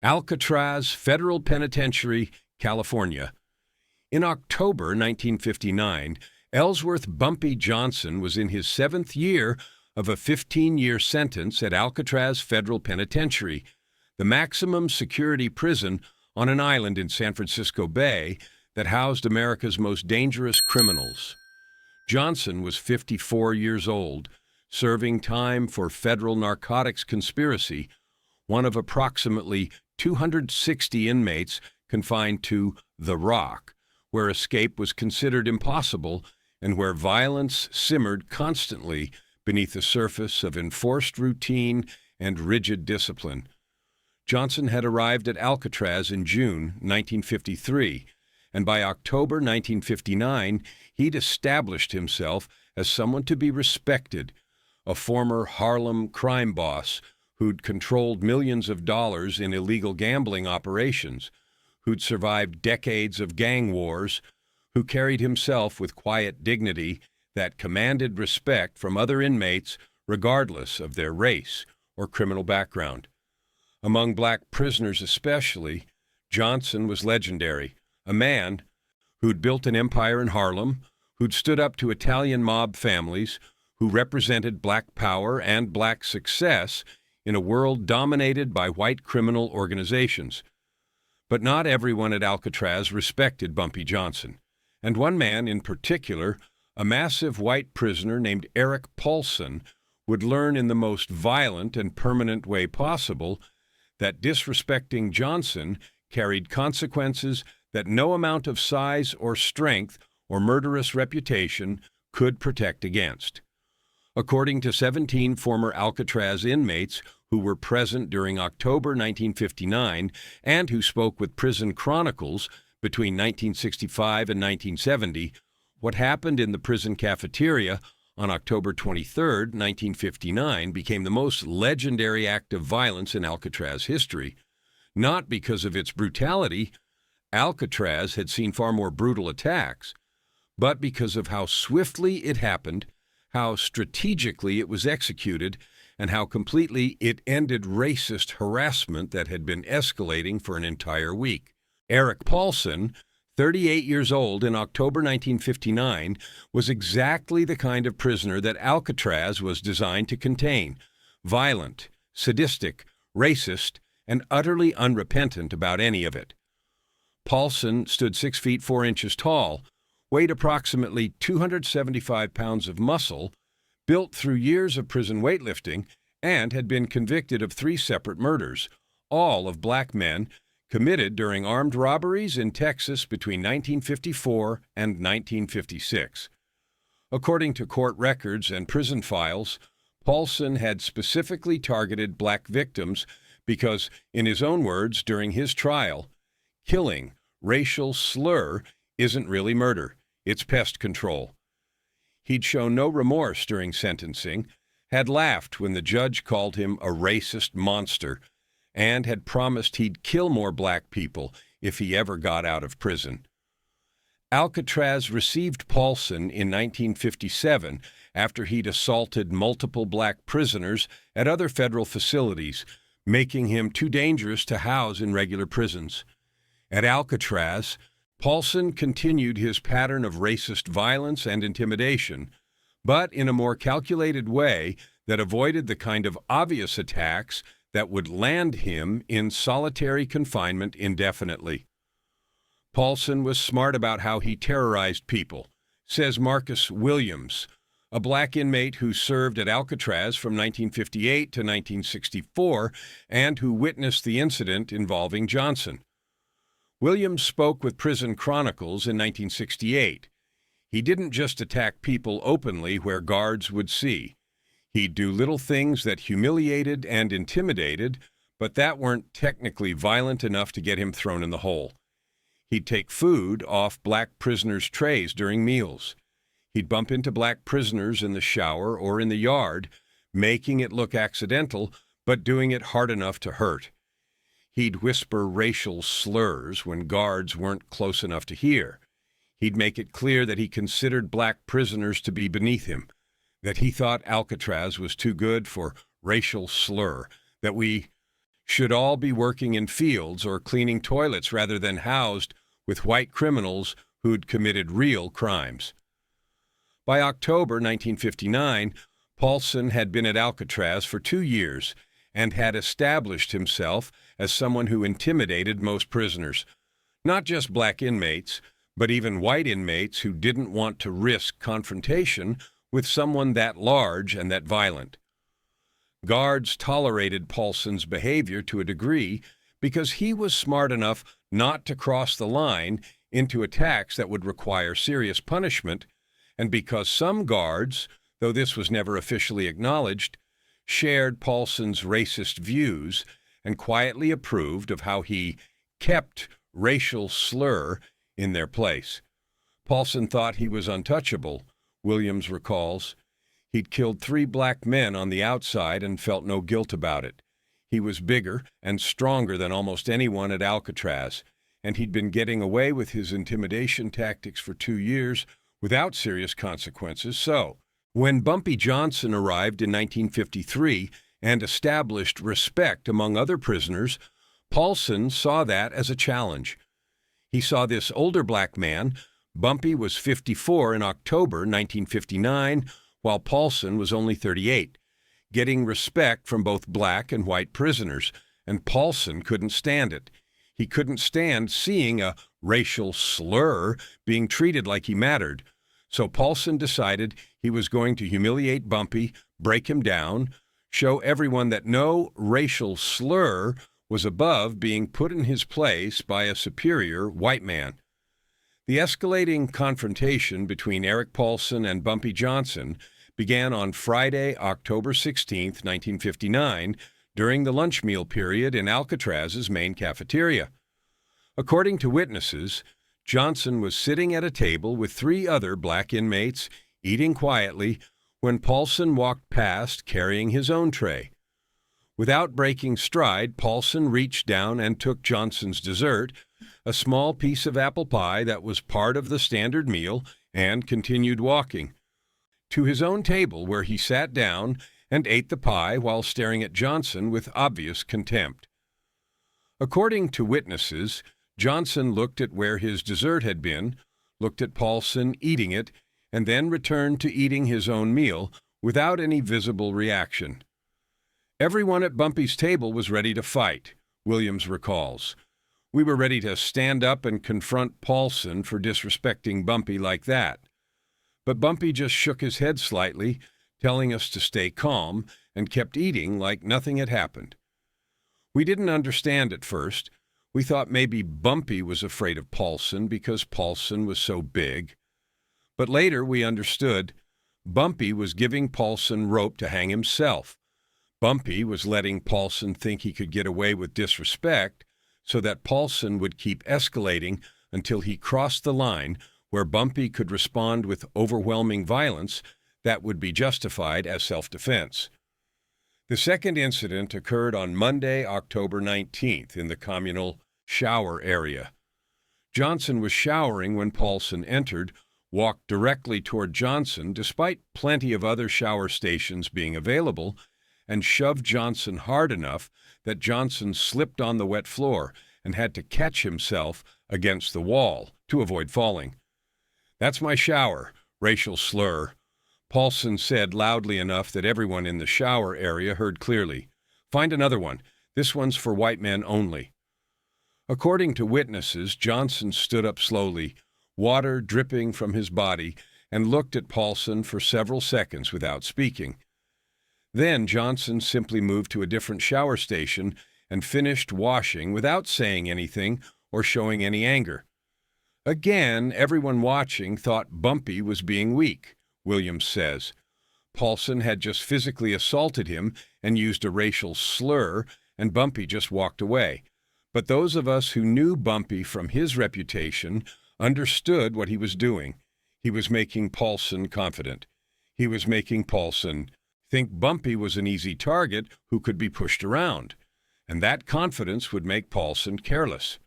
Alcatraz Federal Penitentiary, California. In October 1959, Ellsworth Bumpy Johnson was in his 7th year of a 15-year sentence at Alcatraz Federal Penitentiary, the maximum security prison on an island in San Francisco Bay that housed America's most dangerous criminals. Johnson was 54 years old, serving time for federal narcotics conspiracy, one of approximately 260 inmates confined to The Rock, where escape was considered impossible and where violence simmered constantly beneath the surface of enforced routine and rigid discipline. Johnson had arrived at Alcatraz in June 1953, and by October 1959, he'd established himself as someone to be respected, a former Harlem crime boss who'd controlled millions of dollars in illegal gambling operations, who'd survived decades of gang wars, who carried himself with quiet dignity that commanded respect from other inmates regardless of their race or criminal background. Among black prisoners especially, Johnson was legendary, a man who'd built an empire in Harlem, who'd stood up to Italian mob families, who represented black power and black success in a world dominated by white criminal organizations. But not everyone at Alcatraz respected Bumpy Johnson, and one man in particular, a massive white prisoner named Eric Pollson, would learn in the most violent and permanent way possible that disrespecting Johnson carried consequences that no amount of size or strength or murderous reputation could protect against. According to 17 former Alcatraz inmates who were present during October 1959 and who spoke with Prison Chronicles between 1965 and 1970, what happened in the prison cafeteria on October 23, 1959, became the most legendary act of violence in Alcatraz history. Not because of its brutality — Alcatraz had seen far more brutal attacks — but because of how swiftly it happened, how strategically it was executed, and how completely it ended racist harassment that had been escalating for an entire week. Eric Pollson, 38 years old in October 1959, was exactly the kind of prisoner that Alcatraz was designed to contain: violent, sadistic, racist, and utterly unrepentant about any of it. Pollson stood 6 feet 4 inches tall, weighed approximately 275 pounds of muscle, built through years of prison weightlifting, and had been convicted of 3 separate murders, all of black men, committed during armed robberies in Texas between 1954 and 1956. According to court records and prison files, Pollson had specifically targeted black victims because, in his own words during his trial, killing, racial slur, isn't really murder, it's pest control. He'd shown no remorse during sentencing, had laughed when the judge called him a racist monster, and had promised he'd kill more black people if he ever got out of prison. Alcatraz received Pollson in 1957 after he'd assaulted multiple black prisoners at other federal facilities, making him too dangerous to house in regular prisons. At Alcatraz, Pollson continued his pattern of racist violence and intimidation, but in a more calculated way that avoided the kind of obvious attacks that would land him in solitary confinement indefinitely. Pollson was smart about how he terrorized people, says Marcus Williams, a black inmate who served at Alcatraz from 1958 to 1964 and who witnessed the incident involving Johnson. Williams spoke with Prison Chronicles in 1968. He didn't just attack people openly where guards would see. He'd do little things that humiliated and intimidated, but that weren't technically violent enough to get him thrown in the hole. He'd take food off black prisoners' trays during meals. He'd bump into black prisoners in the shower or in the yard, making it look accidental, but doing it hard enough to hurt. He'd whisper racial slurs when guards weren't close enough to hear. He'd make it clear that he considered black prisoners to be beneath him, that he thought Alcatraz was too good for racial slur, that we should all be working in fields or cleaning toilets rather than housed with white criminals who'd committed real crimes. By October 1959, Pollson had been at Alcatraz for 2 years and had established himself as someone who intimidated most prisoners, not just black inmates, but even white inmates who didn't want to risk confrontation with someone that large and that violent. Guards tolerated Pollson's behavior to a degree because he was smart enough not to cross the line into attacks that would require serious punishment, and because some guards, though this was never officially acknowledged, shared Pollson's racist views and quietly approved of how he kept racial slur in their place. Pollson thought he was untouchable, Williams recalls. He'd killed 3 black men on the outside and felt no guilt about it. He was bigger and stronger than almost anyone at Alcatraz, and he'd been getting away with his intimidation tactics for 2 years without serious consequences. So, when Bumpy Johnson arrived in 1953 and established respect among other prisoners, Pollson saw that as a challenge. He saw this older black man. Bumpy was 54 in October 1959, while Pollson was only 38, getting respect from both black and white prisoners, and Pollson couldn't stand it. He couldn't stand seeing a racial slur being treated like he mattered. So Pollson decided he was going to humiliate Bumpy, break him down, show everyone that no racial slur was above being put in his place by a superior white man. The escalating confrontation between Eric Pollson and Bumpy Johnson began on Friday, October 16, 1959, during the lunch meal period in Alcatraz's main cafeteria. According to witnesses, Johnson was sitting at a table with 3 other black inmates, eating quietly, when Pollson walked past carrying his own tray. Without breaking stride, Pollson reached down and took Johnson's dessert, a small piece of apple pie that was part of the standard meal, and continued walking to his own table, where he sat down and ate the pie while staring at Johnson with obvious contempt. According to witnesses, Johnson looked at where his dessert had been, looked at Pollson eating it, and then returned to eating his own meal without any visible reaction. Everyone at Bumpy's table was ready to fight, Williams recalls. We were ready to stand up and confront Pollson for disrespecting Bumpy like that. But Bumpy just shook his head slightly, telling us to stay calm, and kept eating like nothing had happened. We didn't understand at first. We thought maybe Bumpy was afraid of Pollson because Pollson was so big. But later we understood Bumpy was giving Pollson rope to hang himself. Bumpy was letting Pollson think he could get away with disrespect so that Pollson would keep escalating until he crossed the line where Bumpy could respond with overwhelming violence that would be justified as self-defense. The second incident occurred on Monday, October 19th, in the communal shower area. Johnson was showering when Pollson entered, walked directly toward Johnson despite plenty of other shower stations being available, and shoved Johnson hard enough that Johnson slipped on the wet floor and had to catch himself against the wall to avoid falling. "That's my shower," racial slur, Pollson said loudly enough that everyone in the shower area heard clearly. "Find another one. This one's for white men only." According to witnesses, Johnson stood up slowly, water dripping from his body, and looked at Pollson for several seconds without speaking. Then Johnson simply moved to a different shower station and finished washing without saying anything or showing any anger. Again, everyone watching thought Bumpy was being weak, Williams says. Pollson had just physically assaulted him and used a racial slur, and Bumpy just walked away. But those of us who knew Bumpy from his reputation understood what he was doing. He was making Pollson confident. He was making Pollson think Bumpy was an easy target who could be pushed around, and that confidence would make Pollson careless.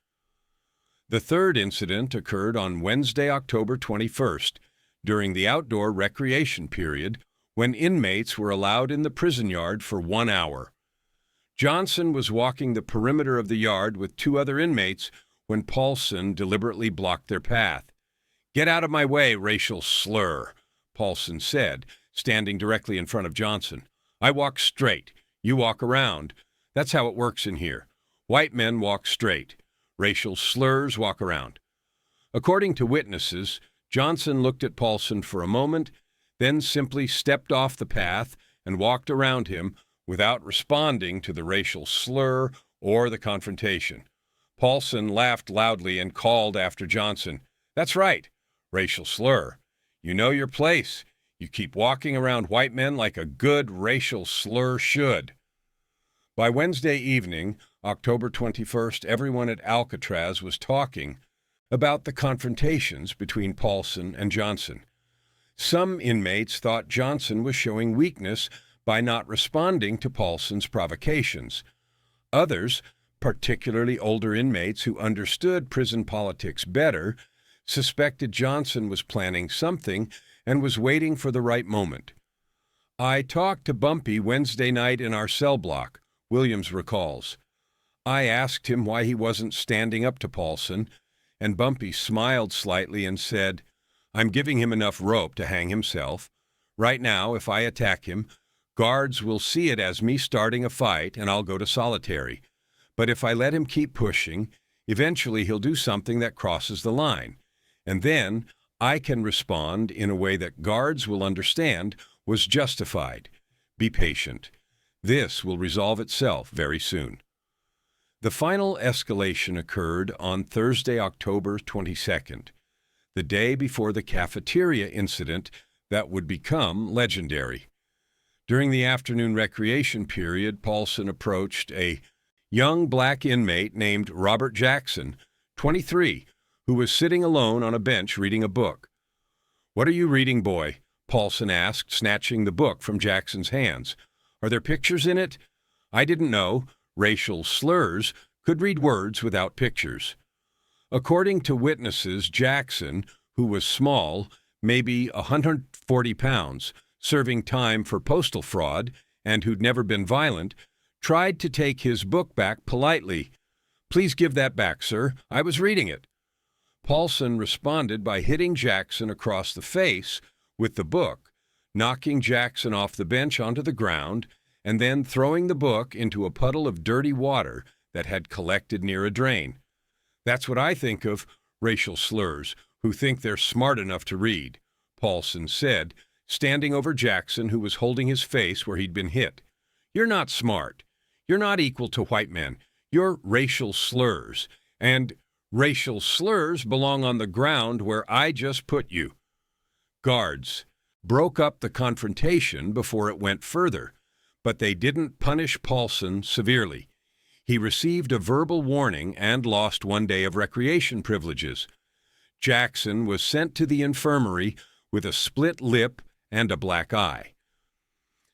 The third incident occurred on Wednesday, October 21st, during the outdoor recreation period, when inmates were allowed in the prison yard for 1 hour. Johnson was walking the perimeter of the yard with two other inmates when Pollson deliberately blocked their path. "Get out of my way, racial slur," Pollson said, standing directly in front of Johnson. "I walk straight. You walk around. That's how it works in here. White men walk straight. Racial slurs walk around." According to witnesses, Johnson looked at Pollson for a moment, then simply stepped off the path and walked around him without responding to the racial slur or the confrontation. Pollson laughed loudly and called after Johnson, "That's right, racial slur. You know your place. You keep walking around white men like a good racial slur should." By Wednesday evening, October 21st, everyone at Alcatraz was talking about the confrontations between Pollson and Johnson. Some inmates thought Johnson was showing weakness by not responding to Pollson's provocations. Others, particularly older inmates who understood prison politics better, suspected Johnson was planning something and was waiting for the right moment. "I talked to Bumpy Wednesday night in our cell block," Williams recalls. "I asked him why he wasn't standing up to Pollson, and Bumpy smiled slightly and said, 'I'm giving him enough rope to hang himself. Right now, if I attack him, guards will see it as me starting a fight and I'll go to solitary. But if I let him keep pushing, eventually he'll do something that crosses the line. And then I can respond in a way that guards will understand was justified. Be patient. This will resolve itself very soon.'" The final escalation occurred on Thursday, October 22nd, the day before the cafeteria incident that would become legendary. During the afternoon recreation period, Pollson approached a young black inmate named Robert Jackson, 23, who was sitting alone on a bench reading a book. "What are you reading, boy?" Pollson asked, snatching the book from Jackson's hands. "Are there pictures in it?" "I didn't know racial slurs could read words without pictures." According to witnesses, Jackson, who was small, maybe 140 pounds, serving time for postal fraud, and who'd never been violent, tried to take his book back politely. "Please give that back, sir. I was reading it." Pollson responded by hitting Jackson across the face with the book, knocking Jackson off the bench onto the ground, and then throwing the book into a puddle of dirty water that had collected near a drain. "That's what I think of racial slurs who think they're smart enough to read," Pollson said, standing over Jackson, who was holding his face where he'd been hit. "You're not smart. You're not equal to white men. You're racial slurs. And racial slurs belong on the ground where I just put you." Guards broke up the confrontation before it went further, but they didn't punish Pollson severely. He received a verbal warning and lost 1 day of recreation privileges. Jackson was sent to the infirmary with a split lip and a black eye.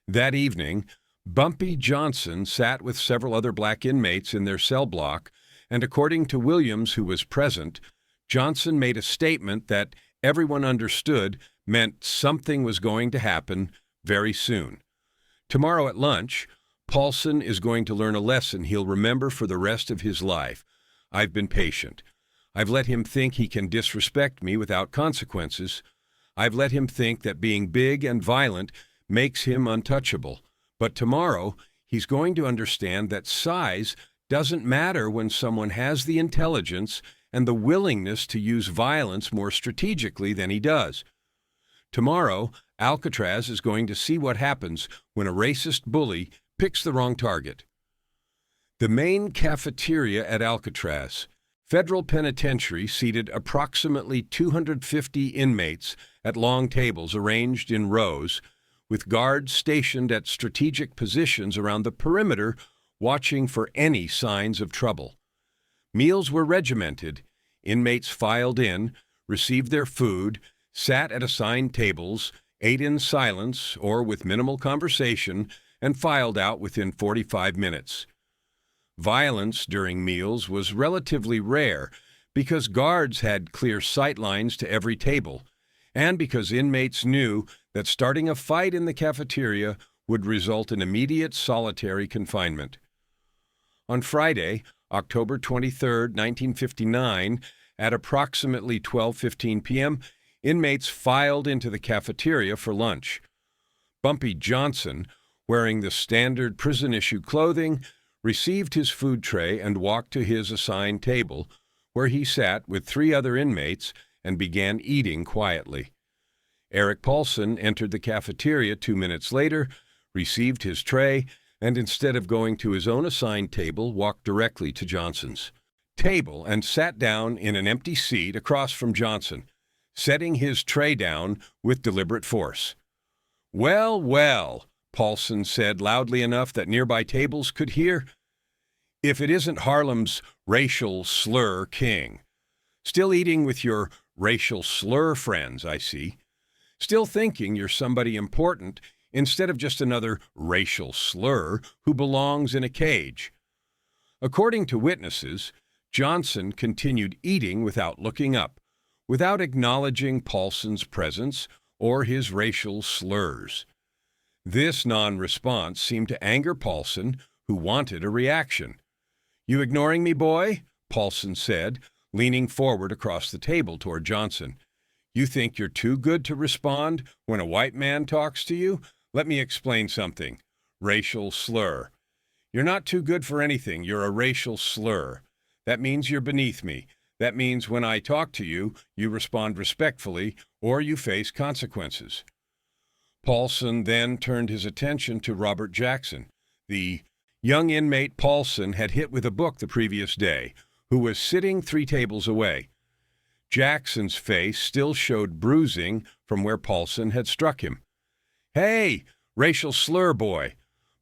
That evening, Bumpy Johnson sat with several other black inmates in their cell block, and according to Williams, who was present, Johnson made a statement that everyone understood meant something was going to happen very soon. Tomorrow at lunch, Pollson is going to learn a lesson he'll remember for the rest of his life. "I've been patient. I've let him think he can disrespect me without consequences. I've let him think that being big and violent makes him untouchable. But tomorrow, he's going to understand that size doesn't matter when someone has the intelligence and the willingness to use violence more strategically than he does. Tomorrow, Alcatraz is going to see what happens when a racist bully picks the wrong target." The main cafeteria at Alcatraz, Federal Penitentiary, seated approximately 250 inmates at long tables arranged in rows, with guards stationed at strategic positions around the perimeter watching for any signs of trouble. Meals were regimented. Inmates filed in, received their food, sat at assigned tables, ate in silence or with minimal conversation, and filed out within 45 minutes. Violence during meals was relatively rare because guards had clear sight lines to every table, and because inmates knew that starting a fight in the cafeteria would result in immediate solitary confinement. On Friday, October 23, 1959, at approximately 12:15 p.m., inmates filed into the cafeteria for lunch. Bumpy Johnson, wearing the standard prison-issue clothing, received his food tray and walked to his assigned table, where he sat with 3 other inmates and began eating quietly. Eric Pollson entered the cafeteria 2 minutes later, received his tray, and instead of going to his own assigned table, walked directly to Johnson's table and sat down in an empty seat across from Johnson, setting his tray down with deliberate force. "Well, well," Pollson said loudly enough that nearby tables could hear. "If it isn't Harlem's racial slur king. Still eating with your racial slur friends, I see. Still thinking you're somebody important instead of just another racial slur who belongs in a cage." According to witnesses, Johnson continued eating without looking up, without acknowledging Pollson's presence or his racial slurs. This non-response seemed to anger Pollson, who wanted a reaction. "You ignoring me, boy?" Pollson said, leaning forward across the table toward Johnson. "You think you're too good to respond when a white man talks to you? Let me explain something. Racial slur. You're not too good for anything. You're a racial slur. That means you're beneath me. That means when I talk to you, you respond respectfully or you face consequences." Pollson then turned his attention to Robert Jackson, the young inmate Pollson had hit with a book the previous day, who was sitting 3 tables away. Jackson's face still showed bruising from where Pollson had struck him. "Hey, racial slur boy,"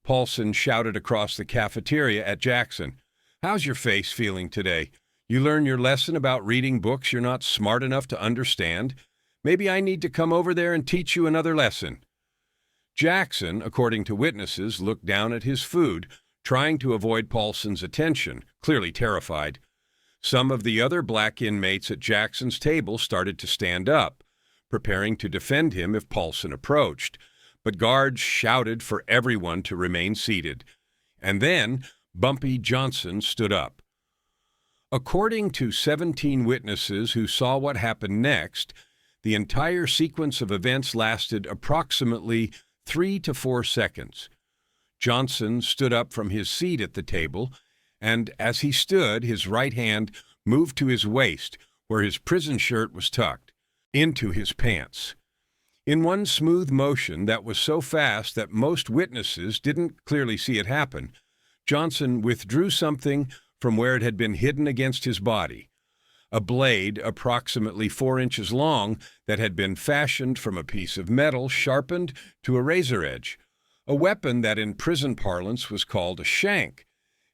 Pollson shouted across the cafeteria at Jackson. "How's your face feeling today? You learn your lesson about reading books you're not smart enough to understand? Maybe I need to come over there and teach you another lesson." Jackson, according to witnesses, looked down at his food, trying to avoid Pollson's attention, clearly terrified. Some of the other black inmates at Jackson's table started to stand up, preparing to defend him if Pollson approached, but guards shouted for everyone to remain seated. And then Bumpy Johnson stood up. According to 17 witnesses who saw what happened next, the entire sequence of events lasted approximately 3 to 4 seconds. Johnson stood up from his seat at the table, and as he stood, his right hand moved to his waist, where his prison shirt was tucked, into his pants. In one smooth motion that was so fast that most witnesses didn't clearly see it happen, Johnson withdrew something from where it had been hidden against his body. A blade approximately 4 inches long that had been fashioned from a piece of metal sharpened to a razor edge, a weapon that in prison parlance was called a shank,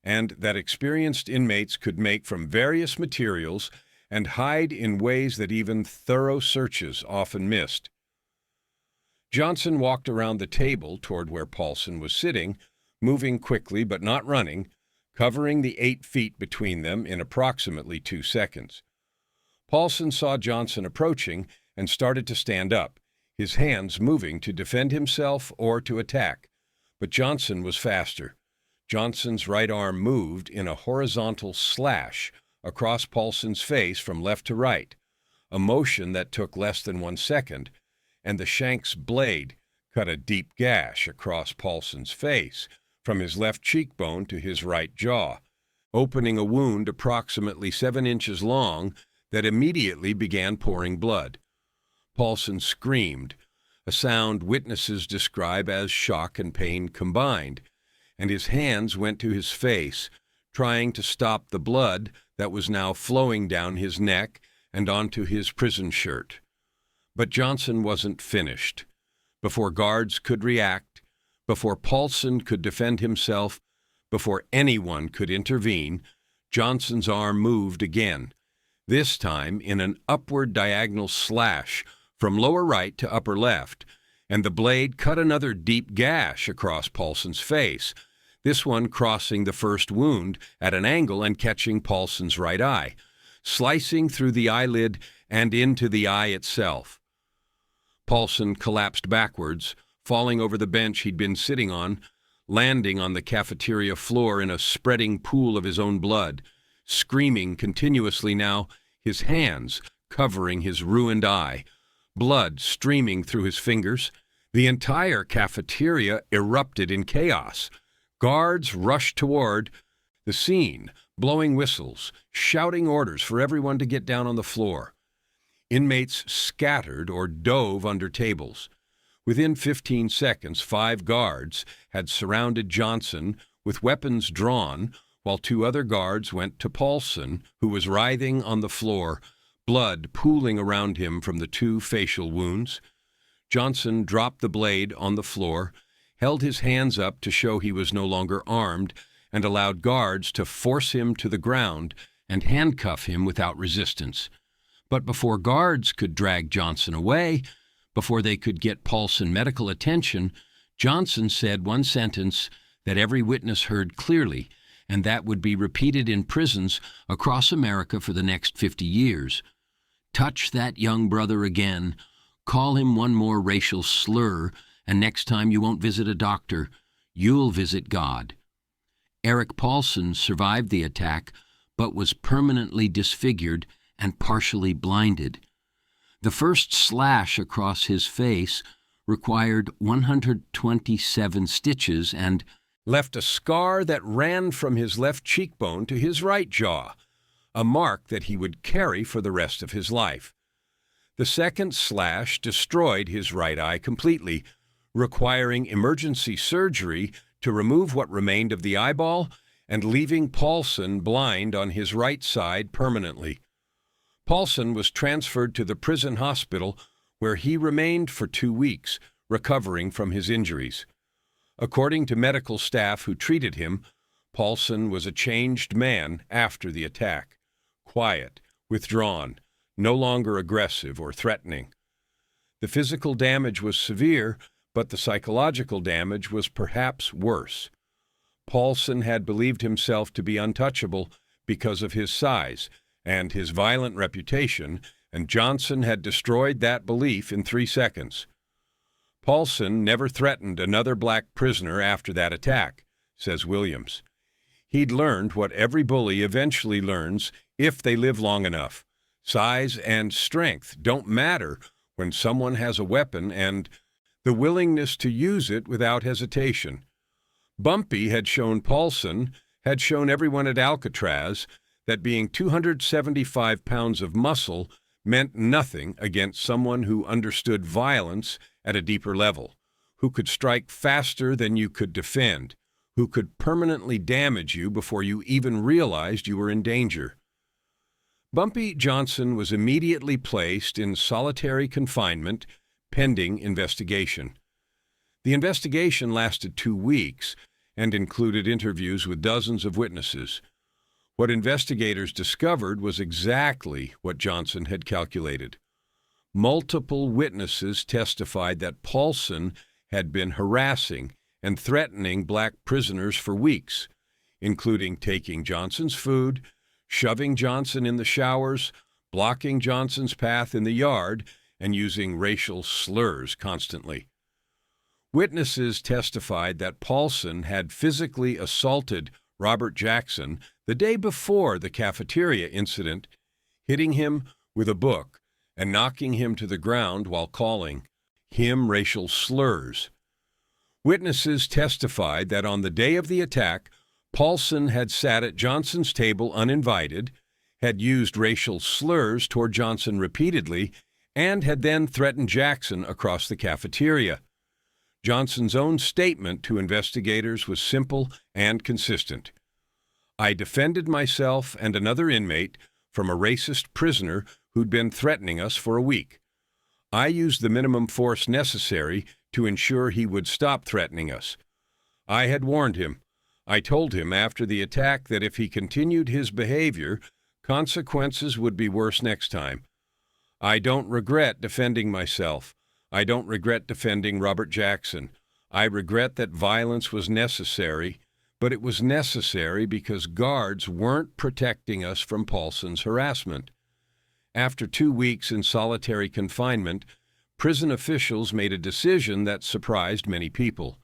and that experienced inmates could make from various materials and hide in ways that even thorough searches often missed. Johnson walked around the table toward where Pollson was sitting, moving quickly but not running, covering the 8 feet between them in approximately 2 seconds. Pollson saw Johnson approaching and started to stand up, his hands moving to defend himself or to attack. But Johnson was faster. Johnson's right arm moved in a horizontal slash across Pollson's face from left to right, a motion that took less than 1 second, and the shank's blade cut a deep gash across Pollson's face from his left cheekbone to his right jaw, opening a wound approximately 7 inches long that immediately began pouring blood. Pollson screamed, a sound witnesses describe as shock and pain combined, and his hands went to his face, trying to stop the blood that was now flowing down his neck and onto his prison shirt. But Johnson wasn't finished. Before guards could react, before Pollson could defend himself, before anyone could intervene, Johnson's arm moved again, this time in an upward diagonal slash from lower right to upper left, and the blade cut another deep gash across Pollson's face, this one crossing the first wound at an angle and catching Pollson's right eye, slicing through the eyelid and into the eye itself. Pollson collapsed backwards, falling over the bench he'd been sitting on, landing on the cafeteria floor in a spreading pool of his own blood, screaming continuously now, his hands covering his ruined eye, blood streaming through his fingers. The entire cafeteria erupted in chaos. Guards rushed toward the scene, blowing whistles, shouting orders for everyone to get down on the floor. Inmates scattered or dove under tables. Within 15 seconds, 5 guards had surrounded Johnson with weapons drawn, while 2 other guards went to Pollson, who was writhing on the floor, blood pooling around him from the 2 facial wounds. Johnson dropped the blade on the floor, held his hands up to show he was no longer armed, and allowed guards to force him to the ground and handcuff him without resistance. But before guards could drag Johnson away, before they could get Pollson medical attention, Johnson said one sentence that every witness heard clearly, and that would be repeated in prisons across America for the next 50 years. Touch that young brother again, call him one more racial slur, and next time you won't visit a doctor, you'll visit God. Eric Pollson survived the attack, but was permanently disfigured and partially blinded. The first slash across his face required 127 stitches and left a scar that ran from his left cheekbone to his right jaw, a mark that he would carry for the rest of his life. The second slash destroyed his right eye completely, requiring emergency surgery to remove what remained of the eyeball and leaving Pollson blind on his right side permanently. Pollson was transferred to the prison hospital, where he remained for 2 weeks, recovering from his injuries. According to medical staff who treated him, Pollson was a changed man after the attack, quiet, withdrawn, no longer aggressive or threatening. The physical damage was severe, but the psychological damage was perhaps worse. Pollson had believed himself to be untouchable because of his size and his violent reputation, and Johnson had destroyed that belief in 3 seconds. Pollson never threatened another black prisoner after that attack, says Williams. He'd learned what every bully eventually learns if they live long enough. Size and strength don't matter when someone has a weapon, and the willingness to use it without hesitation. Bumpy had shown Pollson, had shown everyone at Alcatraz, that being 275 pounds of muscle meant nothing against someone who understood violence at a deeper level, who could strike faster than you could defend, who could permanently damage you before you even realized you were in danger. Bumpy Johnson was immediately placed in solitary confinement pending investigation. The investigation lasted 2 weeks and included interviews with dozens of witnesses. What investigators discovered was exactly what Johnson had calculated. Multiple witnesses testified that Pollson had been harassing and threatening black prisoners for weeks, including taking Johnson's food, shoving Johnson in the showers, blocking Johnson's path in the yard, and using racial slurs constantly. Witnesses testified that Pollson had physically assaulted Robert Jackson the day before the cafeteria incident, hitting him with a book and knocking him to the ground while calling him racial slurs. Witnesses testified that on the day of the attack, Pollson had sat at Johnson's table uninvited, had used racial slurs toward Johnson repeatedly, and had then threatened Jackson across the cafeteria. Johnson's own statement to investigators was simple and consistent. I defended myself and another inmate from a racist prisoner who'd been threatening us for a week. I used the minimum force necessary to ensure he would stop threatening us. I had warned him. I told him after the attack that if he continued his behavior, consequences would be worse next time. I don't regret defending myself. I don't regret defending Robert Jackson. I regret that violence was necessary, but it was necessary because guards weren't protecting us from Pollson's harassment. After 2 weeks in solitary confinement, prison officials made a decision that surprised many people.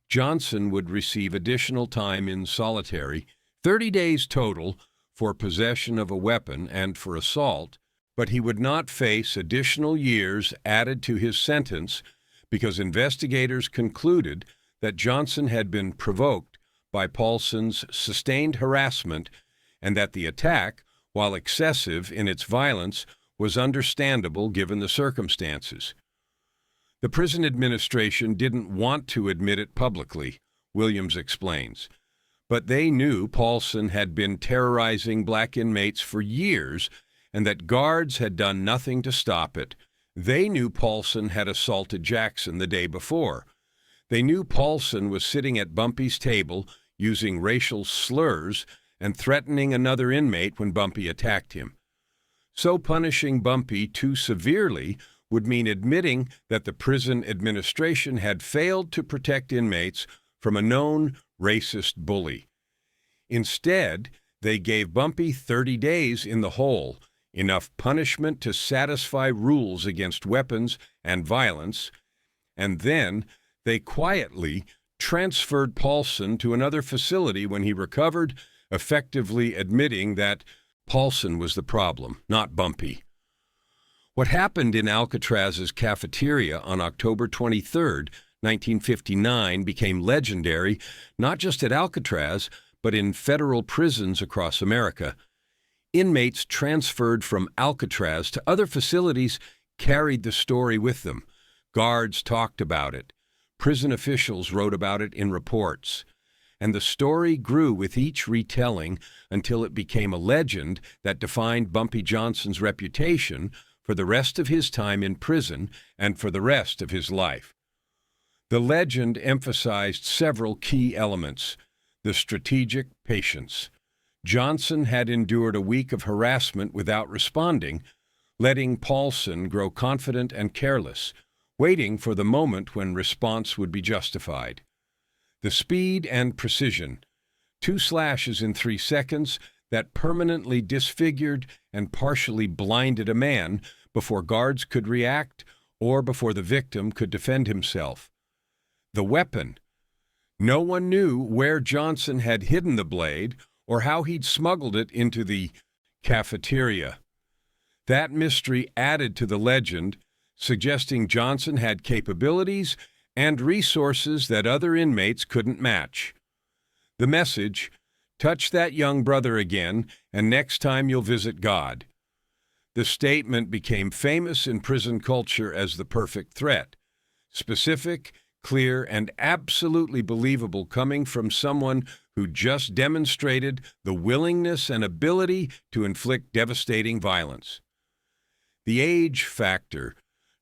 Johnson would receive additional time in solitary, 30 days total, for possession of a weapon and for assault, but he would not face additional years added to his sentence because investigators concluded that Johnson had been provoked by Pollson's sustained harassment and that the attack, while excessive in its violence, was understandable given the circumstances. The prison administration didn't want to admit it publicly, Williams explains, but they knew Pollson had been terrorizing black inmates for years and that guards had done nothing to stop it. They knew Pollson had assaulted Jackson the day before. They knew Pollson was sitting at Bumpy's table using racial slurs and threatening another inmate when Bumpy attacked him. So punishing Bumpy too severely would mean admitting that the prison administration had failed to protect inmates from a known racist bully. Instead, they gave Bumpy 30 days in the hole, enough punishment to satisfy rules against weapons and violence, and then they quietly transferred Pollson to another facility when he recovered, effectively admitting that Pollson was the problem, not Bumpy. What happened in Alcatraz's cafeteria on October 23, 1959, became legendary not just at Alcatraz, but in federal prisons across America. Inmates transferred from Alcatraz to other facilities carried the story with them. Guards talked about it. Prison officials wrote about it in reports. And the story grew with each retelling until it became a legend that defined Bumpy Johnson's reputation for the rest of his time in prison and for the rest of his life. The legend emphasized several key elements. The strategic patience. Johnson had endured a week of harassment without responding, letting Pollson grow confident and careless, waiting for the moment when response would be justified. The speed and precision. 2 slashes in 3 seconds that permanently disfigured and partially blinded a man before guards could react or before the victim could defend himself. The weapon. No one knew where Johnson had hidden the blade or how he'd smuggled it into the cafeteria. That mystery added to the legend, suggesting Johnson had capabilities and resources that other inmates couldn't match. The message, touch that young brother again, and next time you'll visit God. The statement became famous in prison culture as the perfect threat, specific, clear, and absolutely believable coming from someone who just demonstrated the willingness and ability to inflict devastating violence. The age factor.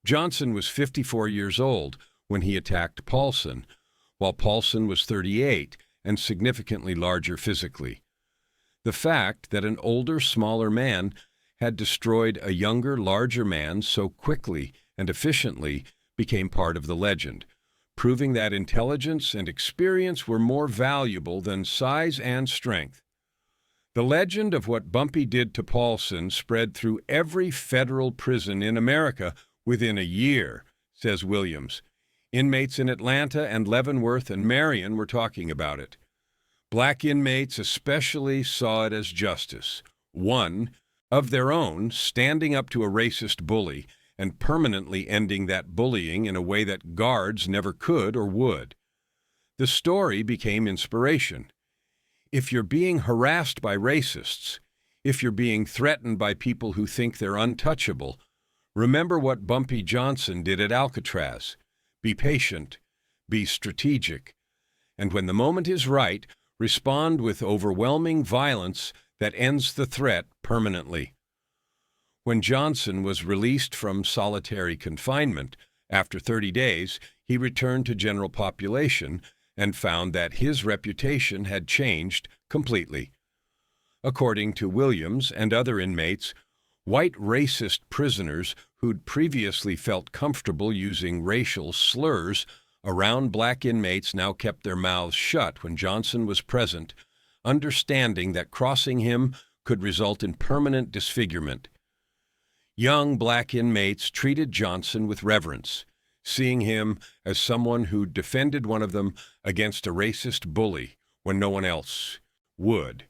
Johnson was 54 years old when he attacked Pollson, while Pollson was 38 and significantly larger physically. The fact that an older, smaller man had destroyed a younger, larger man so quickly and efficiently became part of the legend, proving that intelligence and experience were more valuable than size and strength. The legend of what Bumpy did to Pollson spread through every federal prison in America within a year, says Williams. Inmates in Atlanta and Leavenworth and Marion were talking about it. Black inmates especially saw it as justice. One, of their own, standing up to a racist bully and permanently ending that bullying in a way that guards never could or would. The story became inspiration. If you're being harassed by racists, if you're being threatened by people who think they're untouchable, remember what Bumpy Johnson did at Alcatraz. Be patient, be strategic, and when the moment is right, respond with overwhelming violence that ends the threat permanently. When Johnson was released from solitary confinement, after 30 days, he returned to general population and found that his reputation had changed completely. According to Williams and other inmates, white racist prisoners who'd previously felt comfortable using racial slurs around black inmates now kept their mouths shut when Johnson was present, understanding that crossing him could result in permanent disfigurement. Young black inmates treated Johnson with reverence, seeing him as someone who defended one of them against a racist bully when no one else would.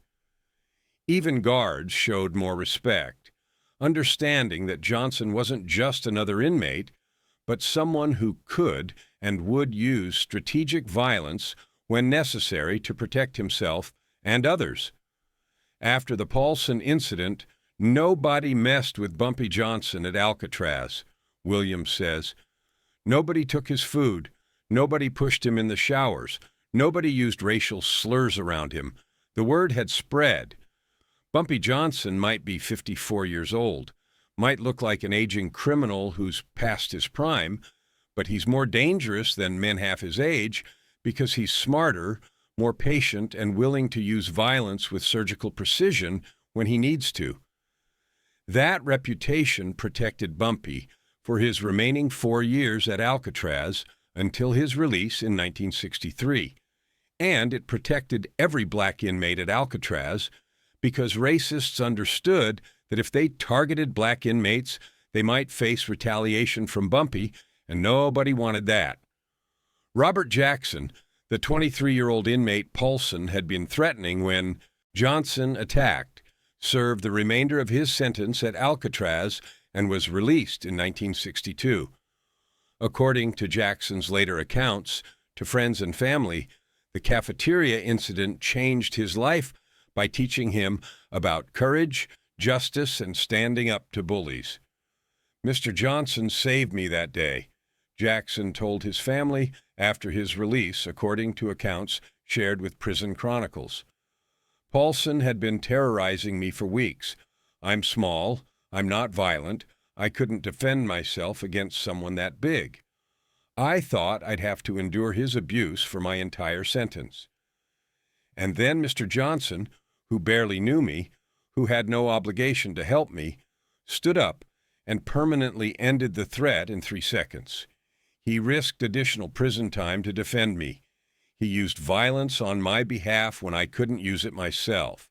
Even guards showed more respect, understanding that Johnson wasn't just another inmate, but someone who could and would use strategic violence when necessary to protect himself and others. After the Pollson incident, nobody messed with Bumpy Johnson at Alcatraz, Williams says. Nobody took his food. Nobody pushed him in the showers. Nobody used racial slurs around him. The word had spread. Bumpy Johnson might be 54 years old, might look like an aging criminal who's past his prime, but he's more dangerous than men half his age because he's smarter, more patient, and willing to use violence with surgical precision when he needs to. That reputation protected Bumpy for his remaining 4 years at Alcatraz until his release in 1963. And it protected every black inmate at Alcatraz because racists understood that if they targeted black inmates, they might face retaliation from Bumpy, and nobody wanted that. Robert Jackson, the 23-year-old inmate Pollson had been threatening when Johnson attacked, served the remainder of his sentence at Alcatraz and was released in 1962. According to Jackson's later accounts to friends and family, the cafeteria incident changed his life by teaching him about courage, justice, and standing up to bullies. Mr. Johnson saved me that day, Jackson told his family after his release, according to accounts shared with Prison Chronicles. Pollson had been terrorizing me for weeks. I'm small. I'm not violent. I couldn't defend myself against someone that big. I thought I'd have to endure his abuse for my entire sentence. And then Mr. Johnson, who barely knew me, who had no obligation to help me, stood up and permanently ended the threat in 3 seconds. He risked additional prison time to defend me. He used violence on my behalf when I couldn't use it myself.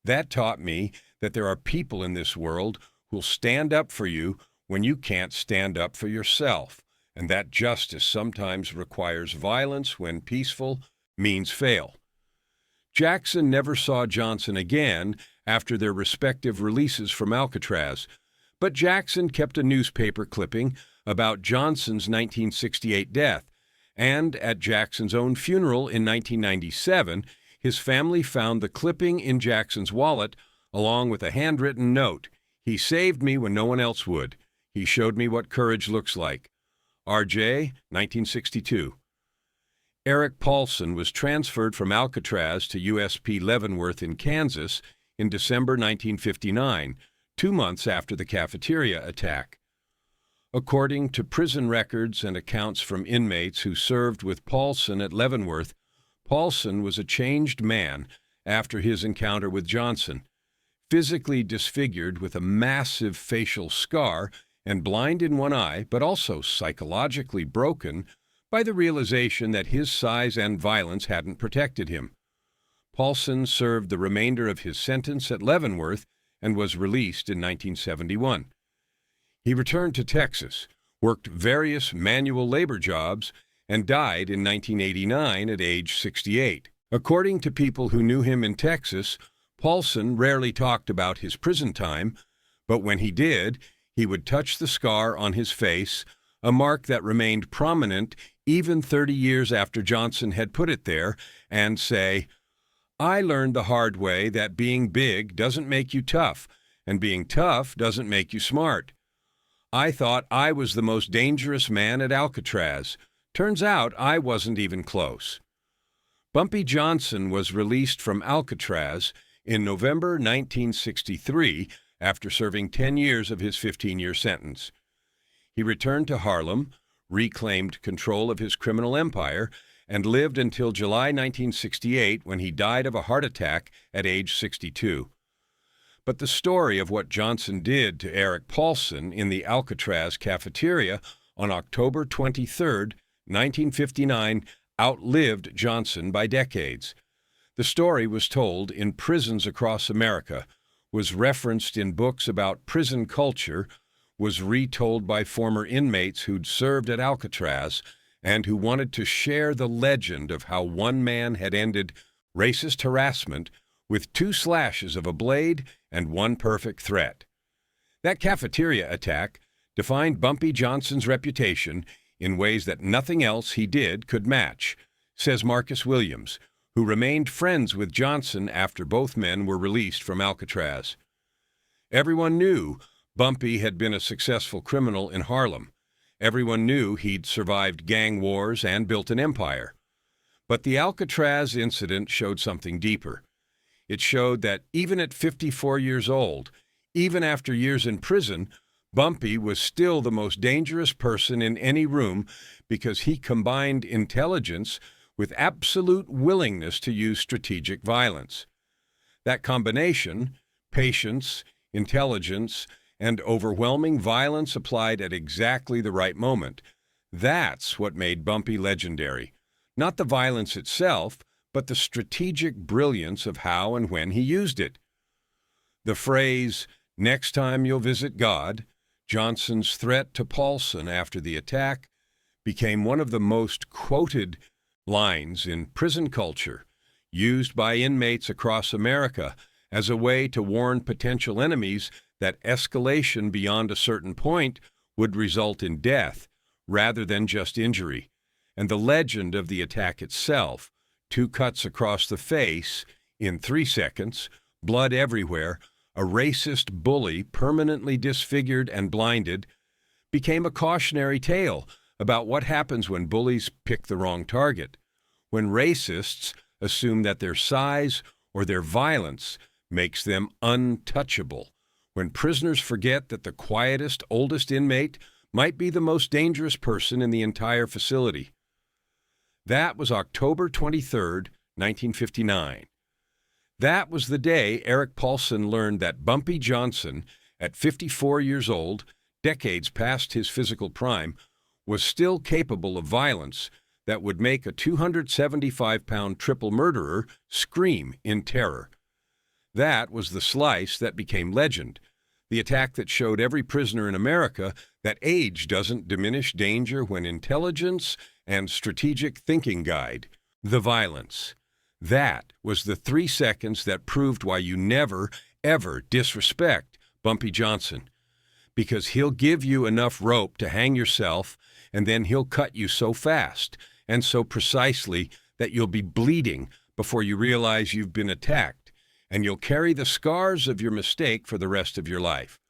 That taught me that there are people in this world who'll stand up for you when you can't stand up for yourself, and that justice sometimes requires violence when peaceful means fail. Jackson never saw Johnson again after their respective releases from Alcatraz, but Jackson kept a newspaper clipping about Johnson's 1968 death, and at Jackson's own funeral in 1997, his family found the clipping in Jackson's wallet along with a handwritten note. He saved me when no one else would. He showed me what courage looks like. R.J., 1962. Eric Pollson was transferred from Alcatraz to USP Leavenworth in Kansas in December 1959, 2 months after the cafeteria attack. According to prison records and accounts from inmates who served with Pollson at Leavenworth, Pollson was a changed man after his encounter with Johnson, physically disfigured with a massive facial scar and blind in one eye, but also psychologically broken by the realization that his size and violence hadn't protected him. Pollson served the remainder of his sentence at Leavenworth and was released in 1971. He returned to Texas, worked various manual labor jobs, and died in 1989 at age 68. According to people who knew him in Texas, Pollson rarely talked about his prison time, but when he did, he would touch the scar on his face, a mark that remained prominent even 30 years after Johnson had put it there, and say, "I learned the hard way that being big doesn't make you tough, and being tough doesn't make you smart. I thought I was the most dangerous man at Alcatraz. Turns out I wasn't even close." Bumpy Johnson was released from Alcatraz in November 1963 after serving 10 years of his 15-year sentence. He returned to Harlem, reclaimed control of his criminal empire, and lived until July 1968 when he died of a heart attack at age 62. But the story of what Johnson did to Eric Pollson in the Alcatraz cafeteria on October 23, 1959, outlived Johnson by decades. The story was told in prisons across America, was referenced in books about prison culture, was retold by former inmates who'd served at Alcatraz and who wanted to share the legend of how one man had ended racist harassment with 2 slashes of a blade and 1 perfect threat. That cafeteria attack defined Bumpy Johnson's reputation in ways that nothing else he did could match, says Marcus Williams, who remained friends with Johnson after both men were released from Alcatraz. Everyone knew Bumpy had been a successful criminal in Harlem. Everyone knew he'd survived gang wars and built an empire. But the Alcatraz incident showed something deeper. It showed that even at 54 years old, even after years in prison, Bumpy was still the most dangerous person in any room because he combined intelligence with absolute willingness to use strategic violence. That combination, patience, intelligence, and overwhelming violence applied at exactly the right moment, that's what made Bumpy legendary. Not the violence itself, but the strategic brilliance of how and when he used it. The phrase, "Next time you'll visit God," Johnson's threat to Pollson after the attack, became one of the most quoted lines in prison culture, used by inmates across America as a way to warn potential enemies that escalation beyond a certain point would result in death rather than just injury. And the legend of the attack itself, 2 cuts across the face in 3 seconds, blood everywhere, a racist bully permanently disfigured and blinded, became a cautionary tale about what happens when bullies pick the wrong target, when racists assume that their size or their violence makes them untouchable, when prisoners forget that the quietest, oldest inmate might be the most dangerous person in the entire facility. That was October 23, 1959. That was the day Eric Pollson learned that Bumpy Johnson, at 54 years old, decades past his physical prime, was still capable of violence that would make a 275-pound triple murderer scream in terror. That was the slice that became legend, the attack that showed every prisoner in America that age doesn't diminish danger when intelligence and strategic thinking guide the violence. That was the 3 seconds that proved why you never, ever disrespect Bumpy Johnson. Because he'll give you enough rope to hang yourself, and then he'll cut you so fast and so precisely that you'll be bleeding before you realize you've been attacked, and you'll carry the scars of your mistake for the rest of your life.